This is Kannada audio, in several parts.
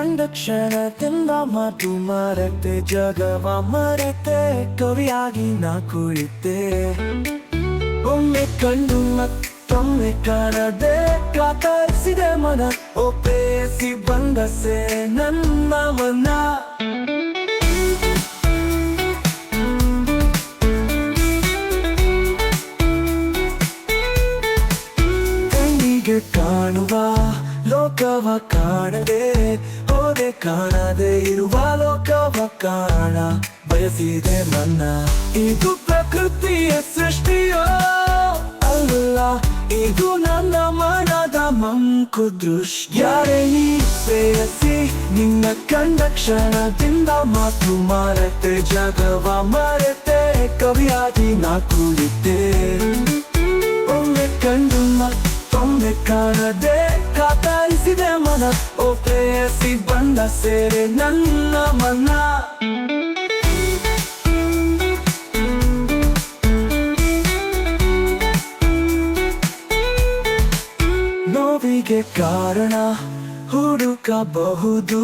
ಕಂಡ ಕ್ಷಣದಿಂದ ಮಾತು ಮರೆತೆ ಜಗವ ಮರೆತೆ ಕವಿಯಾಗಿ ನಾ ಕುಳಿತೆ ಒಮ್ಮೆ ಕಂಡು ಮತ್ತೊಮ್ಮೆ ಕಾಣದೆ ಕಾತರಿಸಿದೆ ಮನ ಒಪ್ಪೇಸಿ ಬಂದಸೆ ನನ್ನ ಮನ ಕಣ್ಣಿಗೆ ಕಾಣುವ ಲೋಕವ ಕಾಣದೆ ಹೋದೆ ಕಾಣದೆ ಇರುವ ಲೋಕವ ಕಾಣ ಬಯಸಿದೆ ಮನ್ನ ಇದು ಪ್ರಕೃತಿಯ ಸೃಷ್ಟಿಯೋ ಅಲ್ಲ ಇದು ನನ್ನ ಮನದ ಮಂಕು ದೃಶ್ಯ ಯಾರೇ ನೀ ಪ್ರೇಯಸಿ ನಿನ್ನ ಕಂಡ ಕ್ಷಣದಿಂದ ಮಾತು ಮರೆತೆ ಜಗವ ಮರೆತೆ ಕವಿಯಾಗಿ ನಾ ಕುಳಿತೆ ಒಮ್ಮೆ ಕಂಡು ಮತ್ತೊಮ್ಮೆ ಕಾಣದೆ ಕಾತರಿಸಿದೆ ಮನ ಓ ಪ್ರೇಯಸಿ ಬಂದ ಸೇರೆ ನನ್ನ ಮನ ನೋವಿಗೆ ಕಾರಣ ಹುಡುಕಬಹುದು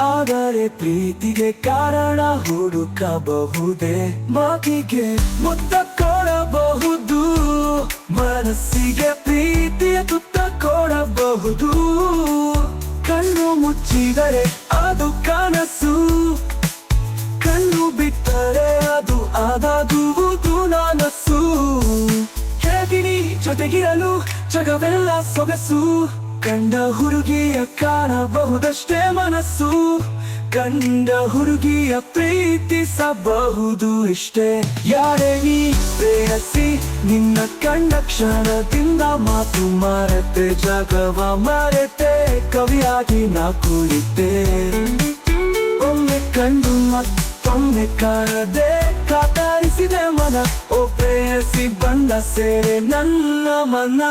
ಆದರೆ ಪ್ರೀತಿಗೆ ಕಾರಣ ಹುಡುಕಬಹುದೇ ಮಾತಿಗೆ ಮುತ್ತ ಕೊಡಬಹುದು ಮನಸ್ಸಿಗೆ ಪ್ರೀತಿಯ ತುತ್ತ ಕೊಡಬಹುದು ಕಣ್ಣು ಮುಚ್ಚಿದರೆ ಅದು ಕನಸು ಕಣ್ಣು ಬಿಟ್ಟರೆ ಅದು ಆದಾಗುವುದು ನನಸು ಹೇಗಿನಿ ಜೊತೆಗಿರಲು ಜಗವೆಲ್ಲ ಸೊಗಸು ಕಂಡ ಹುಡುಗಿಯ ಕಾಣಬಹುದಷ್ಟೇ ಮನಸ್ಸು ಕಂಡ ಹುಡುಗಿಯ ಪ್ರೀತಿಸಬಹುದು ಇಷ್ಟೇ ಯಾರೇ ನೀ ಪ್ರೇಯಸಿ ನಿನ್ನ ಕಂಡ ಕ್ಷಣದಿಂದ ಮಾತು ಮರೆತೆ ಜಗವ ಮರೆತೆ ಕವಿಯಾಗಿ ನಾ ಕುಳಿತೆ ಒಮ್ಮೆ ಕಂಡು ಮತ್ತೊಮ್ಮೆ ಕಾಣದೆ ಕಾತರಿಸಿದೆ ಮನ ಓ ಪ್ರೇಯಸಿ ಬಂದ ಸೇರೆ ನನ್ನ ಮನ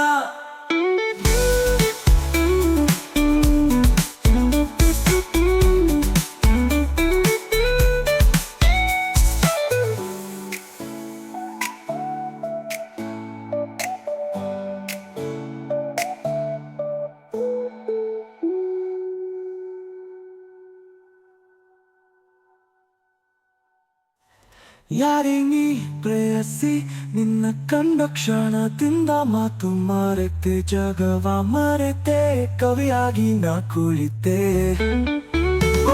ಯಾರೇ ನೀ ಪ್ರೇಯಸಿ ನಿನ್ನ ಕಂಡ ಕ್ಷಣದಿಂದ ಮಾತು ಮರೆತೆ ಜಗವ ಮರೆತೆ ಕವಿಯಾಗಿ ನಾ ಕುಳಿತೆ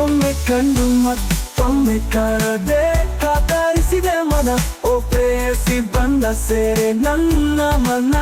ಒಮ್ಮೆ ಕಂಡು ಮತ್ತೊಮ್ಮೆ ಕಾಣದೆ ಕಾತರಿಸಿದೆ ಮನ ಓ ಪ್ರೇಯಸಿ ಬಂದ ಸೇರೆ ನನ್ನ ಮನ